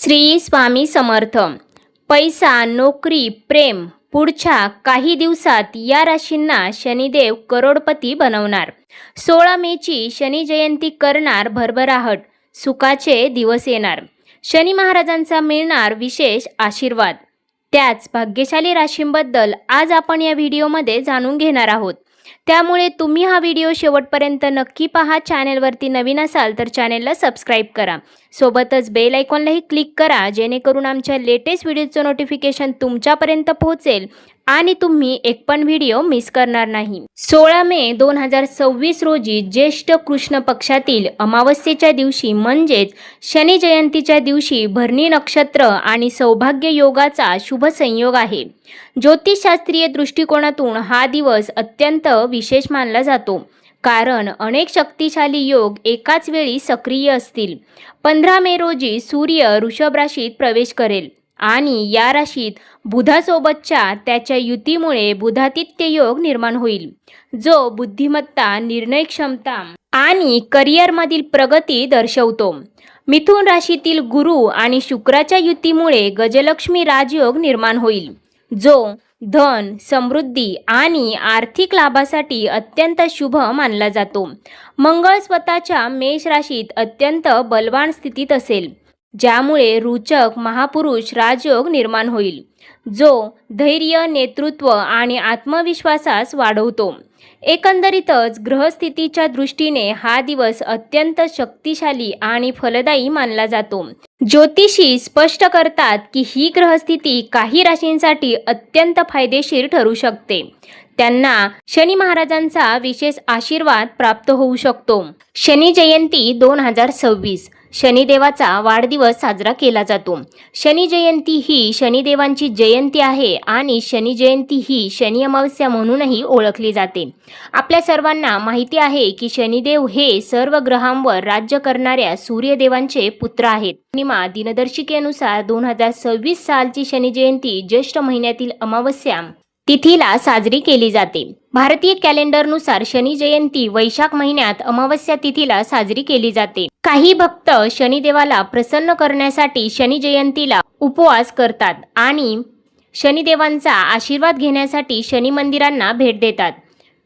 श्री स्वामी समर्थ. पैसा, नोकरी, प्रेम पुढच्या काही दिवसात या राशींना शनिदेव करोडपती बनवणार. 16 मेची शनी जयंती करणार भरभराट, सुखाचे दिवस येणार. शनी महाराजांचा मिळणार विशेष आशीर्वाद. त्याच भाग्यशाली राशींबद्दल आज आपण या व्हिडिओमध्ये जाणून घेणार आहोत. त्यामुळे तुम्ही हा व्हिडिओ शेवटपर्यंत नक्की पहा. चॅनेलवरती नवीन असाल तर चॅनेलला सबस्क्राईब करा. सोबतच बेल आयकॉनलाही क्लिक करा, जेणेकरून आमच्या लेटेस्ट व्हिडिओचं नोटिफिकेशन तुमच्यापर्यंत पोहोचेल आणि तुम्ही एक पण व्हिडिओ मिस करणार नाही. 16 मे 2026 रोजी ज्येष्ठ कृष्ण पक्षातील अमावस्येच्या दिवशी म्हणजेच शनी जयंतीच्या दिवशी भरणी नक्षत्र आणि सौभाग्य योगाचा शुभ संयोग आहे. ज्योतिषशास्त्रीय दृष्टिकोनातून हा दिवस अत्यंत विशेष मानला जातो, कारण अनेक शक्तिशाली योग एकाच वेळी सक्रिय असतील. 15 मे रोजी सूर्य वृषभ राशीत प्रवेश करेल आणि या राशीत बुधासोबतच्या त्याच्या युतीमुळे बुधातित्य योग निर्माण होईल, जो बुद्धिमत्ता, निर्णय क्षमता आणि करिअरमधील प्रगती दर्शवतो. मिथुन राशीतील गुरु आणि शुक्राच्या युतीमुळे गजलक्ष्मी राजयोग निर्माण होईल, जो धन, समृद्धी आणि आर्थिक लाभासाठी अत्यंत शुभ मानला जातो. मंगळ स्वतःच्या मेष राशीत अत्यंत बलवान स्थितीत असेल, ज्यामुळे रुचक महापुरुष राजयोग निर्माण होईल, जो धैर्य, नेतृत्व आणि आत्मविश्वासास वाढवतो. एकंदरीतच ग्रहस्थितीच्या दृष्टीने हा दिवस अत्यंत शक्तिशाली आणि फलदायी मानला जातो. ज्योतिषी स्पष्ट करतात की ही ग्रहस्थिती काही राशींसाठी अत्यंत फायदेशीर ठरू शकते. त्यांना शनी महाराजांचा विशेष आशीर्वाद प्राप्त होऊ शकतो. शनी जयंती 2026 शनिदेवाचा वाढदिवस साजरा केला जातो. शनी जयंती ही शनिदेवांची जयंती आहे आणि शनी जयंती ही शनी अमावस्या म्हणूनही ओळखली जाते. आपल्या सर्वांना माहिती आहे की शनिदेव हे सर्व ग्रहांवर राज्य करणाऱ्या सूर्यदेवांचे पुत्र आहेत. पौर्णिमा दिनदर्शिकेनुसार 2026 सालची शनी जयंती ज्येष्ठ महिन्यातील अमावस्या तिथीला साजरी केली जाते. भारतीय कॅलेंडरनुसार शनी जयंती वैशाख महिन्यात अमावस्या तिथीला साजरी केली जाते. काही भक्त शनिदेवाला प्रसन्न करण्यासाठी शनी जयंतीला उपवास करतात आणि शनिदेवांचा आशीर्वाद घेण्यासाठी शनी मंदिरांना भेट देतात.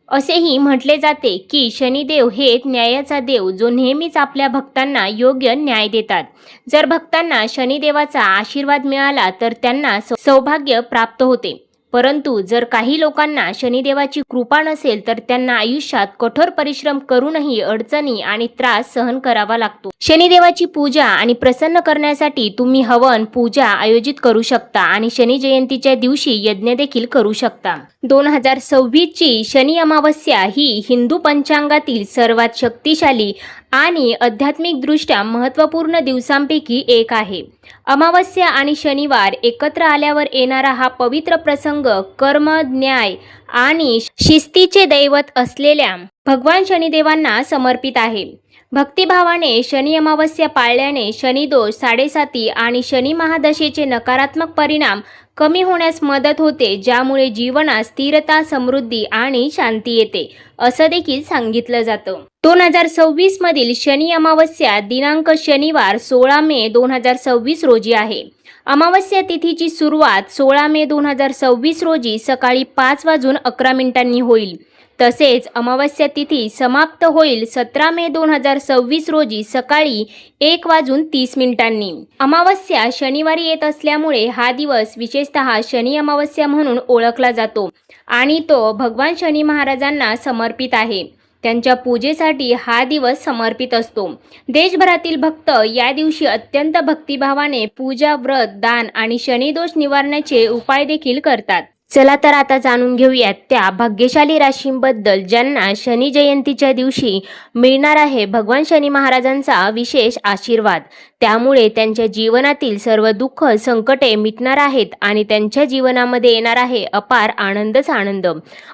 असेही म्हटले जाते की शनिदेव हे न्यायाचा देव, जो नेहमीच आपल्या भक्तांना योग्य न्याय देतात. जर भक्तांना शनिदेवाचा आशीर्वाद मिळाला तर त्यांना सौभाग्य प्राप्त होते, परंतु जर काही लोकांना शनिदेवाची कृपा नसेल तर त्यांना आयुष्यात कठोर परिश्रम करूनही अडचणी आणि त्रास सहन करावा लागतो. शनिदेवाची पूजा आणि प्रसन्न करण्यासाठी तुम्ही हवन पूजा आयोजित करू शकता आणि शनी जयंतीच्या दिवशी यज्ञ देखील करू शकता. 2026 ची शनी अमावस्या ही हिंदू पंचांगातील सर्वात शक्तिशाली आणि आध्यात्मिकदृष्ट्या महत्त्वपूर्ण दिवसांपैकी एक आहे. अमावस्या आणि शनिवार एकत्र आल्यावर येणारा हा पवित्र प्रसंग कर्म, न्याय आणि शिस्तीचे दैवत असलेल्या भगवान शनिदेवांना समर्पित आहे. भक्तिभावाने शनी अमावस्या पाळल्याने शनिदोष, साडेसाती आणि शनी महादशेचे नकारात्मक परिणाम कमी होण्यास मदत होते, ज्यामुळे जीवनात स्थिरता, समृद्धी आणि शांती येते, असं देखील सांगितलं जातं. 2026 मधील शनी अमावस्या दिनांक शनिवार 16 मे 2026 रोजी आहे. अमावस्या तिथीची सुरुवात 16 मे 2026 रोजी सकाळी 5:11 होईल. तसेच अमावस्या तिथी समाप्त होईल 17 मे 2026 रोजी सकाळी 1:30. अमावस्या शनिवारी येत असल्यामुळे हा दिवस विशेषतः शनी अमावस्या म्हणून ओळखला जातो आणि तो भगवान शनी महाराजांना समर्पित आहे. त्यांच्या पूजेसाठी हा दिवस समर्पित असतो. देशभरातील भक्त या दिवशी अत्यंत भक्तिभावाने पूजा, व्रत, दान आणि शनिदोष निवारणाचे उपाय देखील करतात. चला तर आता जाणून घेऊयात त्या भाग्यशाली राशींबद्दल ज्यांना शनी जयंतीच्या दिवशी मिळणार आहे भगवान शनी महाराजांचा विशेष आशीर्वाद. त्यामुळे त्यांच्या जीवनातील सर्व दुःख, संकटे मिटणार आहेत आणि त्यांच्या जीवनामध्ये येणार आहे अपार आनंदच आनंद.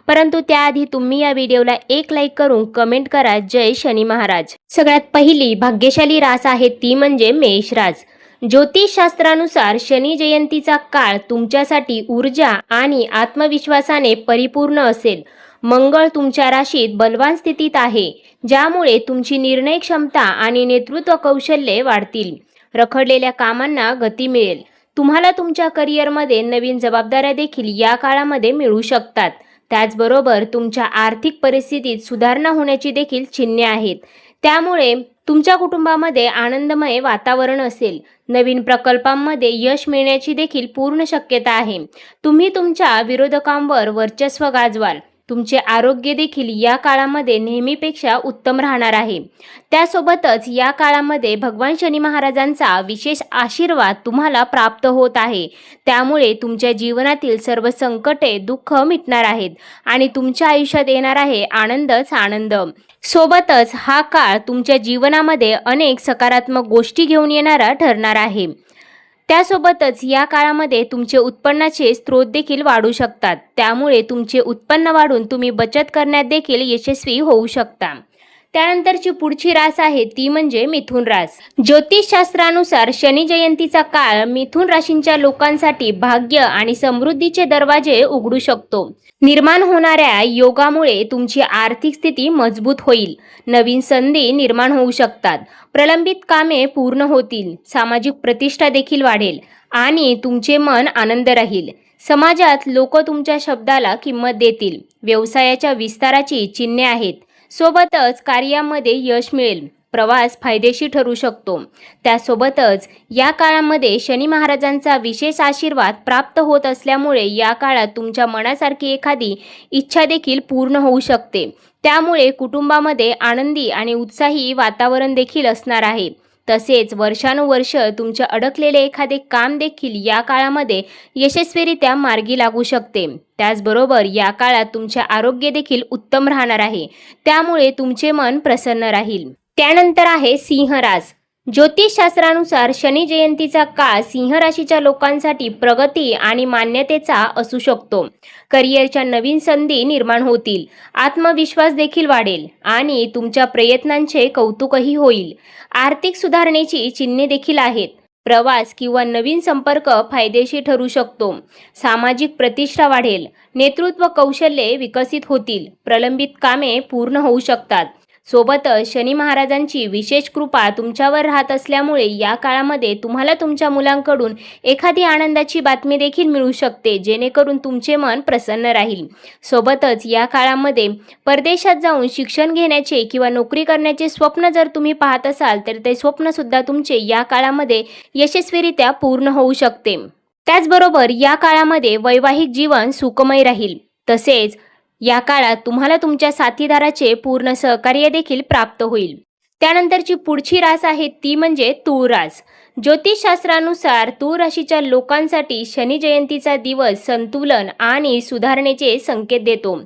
परंतु त्याआधी तुम्ही या व्हिडिओला एक लाईक करून कमेंट करा, जय शनी महाराज. सगळ्यात पहिली भाग्यशाली रास आहे ती म्हणजे मेष रास. ज्योतिषशास्त्रानुसार शनी जयंतीचा काळ तुमच्यासाठी ऊर्जा आणि आत्मविश्वासाने परिपूर्ण असेल. मंगळ तुमच्या राशीत बलवान स्थितीत आहे, ज्यामुळे तुमची निर्णय क्षमता आणि नेतृत्व कौशल्ये वाढतील. रखडलेल्या कामांना गती मिळेल. तुम्हाला तुमच्या करिअरमध्ये नवीन जबाबदाऱ्या देखील या काळामध्ये मिळू शकतात. त्याचबरोबर तुमच्या आर्थिक परिस्थितीत सुधारणा होण्याची देखील चिन्हे आहेत. त्यामुळे तुमच्या कुटुंबामध्ये आनंदमय वातावरण असेल. नवीन प्रकल्पांमध्ये यश मिळण्याची देखील पूर्ण शक्यता आहे. तुम्ही तुमच्या विरोधकांवर वर्चस्व गाजवाल. तुमचे आरोग्य देखील या काळामध्ये नेहमीपेक्षा उत्तम राहणार आहे. त्यासोबतच या काळामध्ये भगवान शनी महाराजांचा विशेष आशीर्वाद तुम्हाला प्राप्त होत आहे. त्यामुळे तुमच्या जीवनातील सर्व संकटे, दुःख मिटणार आहेत आणि तुमच्या आयुष्यात येणार आहे आनंदच आनंद. सोबतच हा काळ तुमच्या जीवनामध्ये अनेक सकारात्मक गोष्टी घेऊन येणारा ठरणार आहे. त्यासोबतच या काळामध्ये तुमचे उत्पन्नाचे स्रोत देखील वाढू शकतात. त्यामुळे तुमचे उत्पन्न वाढून तुम्ही बचत करण्यात देखील यशस्वी होऊ शकता. त्यानंतरची पुढची रास आहे ती म्हणजे मिथुन रास. ज्योतिषशास्त्रानुसार शनी जयंतीचा काळ मिथुन राशींच्या लोकांसाठी भाग्य आणि समृद्धीचे दरवाजे उघडू शकतो. निर्माण होणाऱ्या योगामुळे तुमची आर्थिक स्थिती मजबूत होईल. नवीन संधी निर्माण होऊ शकतात. प्रलंबित कामे पूर्ण होतील. सामाजिक प्रतिष्ठा देखील वाढेल आणि तुमचे मन आनंद राहील. समाजात लोक तुमच्या शब्दाला किंमत देतील. व्यवसायाच्या विस्ताराची चिन्हे आहेत. सोबतच कार्यामध्ये यश मिळेल. प्रवास फायदेशीर ठरू शकतो. त्यासोबतच या काळामध्ये शनी महाराजांचा विशेष आशीर्वाद प्राप्त होत असल्यामुळे या काळात तुमच्या मनासारखी एखादी इच्छा देखील पूर्ण होऊ शकते. त्यामुळे कुटुंबामध्ये आनंदी आणि उत्साही वातावरण देखील असणार आहे. तसेच वर्षानुवर्ष तुमचे अडकलेले एखादे काम देखील या काळामध्ये यशस्वीरित्या मार्गी लागू शकते. त्याचबरोबर या काळात तुमचे आरोग्य देखील उत्तम राहणार आहे. त्यामुळे तुमचे मन प्रसन्न राहील. त्यानंतर आहे सिंह रास. ज्योतिषशास्त्रानुसार शनी जयंतीचा काळ सिंह राशीच्या लोकांसाठी प्रगती आणि मान्यतेचा असू शकतो. करिअरच्या नवीन संधी निर्माण होतील. आत्मविश्वास देखील वाढेल आणि तुमच्या प्रयत्नांचे कौतुकही होईल. आर्थिक सुधारणेची चिन्हे देखील आहेत. प्रवास किंवा नवीन संपर्क फायदेशीर ठरू शकतो. सामाजिक प्रतिष्ठा वाढेल. नेतृत्व कौशल्ये विकसित होतील. प्रलंबित कामे पूर्ण होऊ शकतात. सोबतच शनी महाराजांची विशेष कृपा तुमच्यावर राहत असल्यामुळे या काळामध्ये तुम्हाला तुमच्या मुलांकडून एखादी आनंदाची बातमी देखील मिळू शकते, जेणेकरून तुमचे मन प्रसन्न राहील. सोबतच या काळामध्ये परदेशात जाऊन शिक्षण घेण्याचे किंवा नोकरी करण्याचे स्वप्न जर तुम्ही पाहत असाल तर ते स्वप्नसुद्धा तुमचे या काळामध्ये यशस्वीरित्या पूर्ण होऊ शकते. त्याचबरोबर या काळामध्ये वैवाहिक जीवन सुखमय राहील. तसेच या काळात तुम्हाला तुमच्या साथीदाराचे पूर्ण सहकार्य देखील प्राप्त होईल. त्यानंतरची पुढची रास आहे ती म्हणजे तूळ रास. ज्योतिषशास्त्रानुसार तूळ राशीच्या लोकांसाठी शनी जयंतीचा दिवस संतुलन आणि सुधारणेचे संकेत देतो.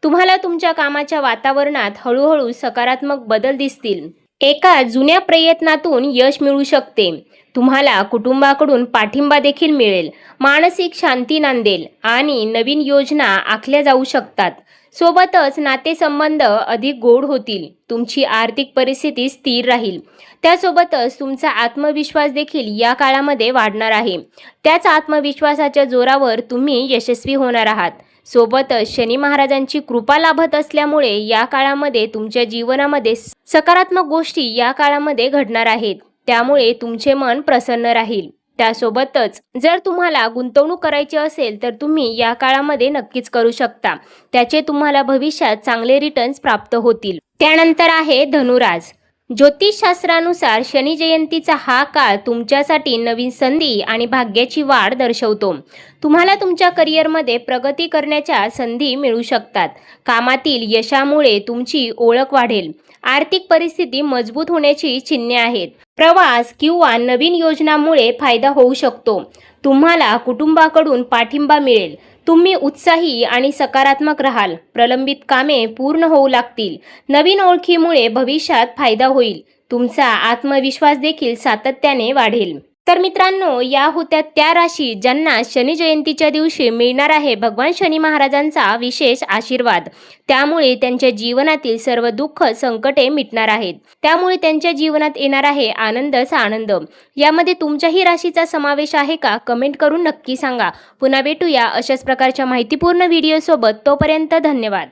तुम्हाला तुमच्या कामाच्या वातावरणात हळूहळू सकारात्मक बदल दिसतील. एका जुन्या प्रयत्नातून यश मिळू शकते. तुम्हाला कुटुंबाकडून पाठिंबा देखील मिळेल. मानसिक शांती नांदेल आणि नवीन योजना आखल्या जाऊ शकतात. सोबतच नातेसंबंध अधिक गोड होतील. तुमची आर्थिक परिस्थिती स्थिर राहील. त्यासोबतच तुमचा आत्मविश्वास देखील या काळामध्ये वाढणार आहे. त्याच आत्मविश्वासाच्या जोरावर तुम्ही यशस्वी होणार आहात. सोबतच शनी महाराजांची कृपा लाभत असल्यामुळे या काळामध्ये तुमच्या जीवनामध्ये सकारात्मक गोष्टी या काळामध्ये घडणार आहेत. त्यामुळे तुमचे मन प्रसन्न राहील. त्यासोबतच जर तुम्हाला गुंतवणूक करायची असेल तर तुम्ही या काळामध्ये नक्कीच करू शकता. त्याचे तुम्हाला भविष्यात चांगले रिटर्न्स प्राप्त होतील. त्यानंतर आहे धनुरास. ज्योतिषशास्त्रानुसार शनी जयंतीचा हा काळ तुमच्यासाठी नवीन संधी आणि भाग्याची वाढ दर्शवतो. तुम्हाला तुमच्या करिअरमध्ये प्रगती करण्याच्या संधी मिळू शकतात. कामातील यशामुळे तुमची ओळख वाढेल. आर्थिक परिस्थिती मजबूत होण्याची चिन्हे आहेत. प्रवास किंवा नवीन योजनांमुळे फायदा होऊ शकतो. तुम्हाला कुटुंबाकडून पाठिंबा मिळेल. तुम्ही उत्साही आणि सकारात्मक राहाल. प्रलंबित कामे पूर्ण होऊ लागतील. नवीन ओळखीमुळे भविष्यात फायदा होईल. तुमचा आत्मविश्वास देखील सातत्याने वाढेल. तर मित्रांनो, या होत्या त्या राशी ज्यांना शनी जयंतीच्या दिवशी मिळणार आहे भगवान शनी महाराजांचा विशेष आशीर्वाद. त्यामुळे त्यांच्या जीवनातील सर्व दुःख संकटे मिटणार आहेत. त्यामुळे त्यांच्या जीवनात येणार आहे आनंदच आनंद. यामध्ये तुमच्याही राशीचा समावेश आहे का? कमेंट करून नक्की सांगा. पुन्हा भेटूया अशाच प्रकारच्या माहितीपूर्ण व्हिडिओसोबत. तोपर्यंत धन्यवाद.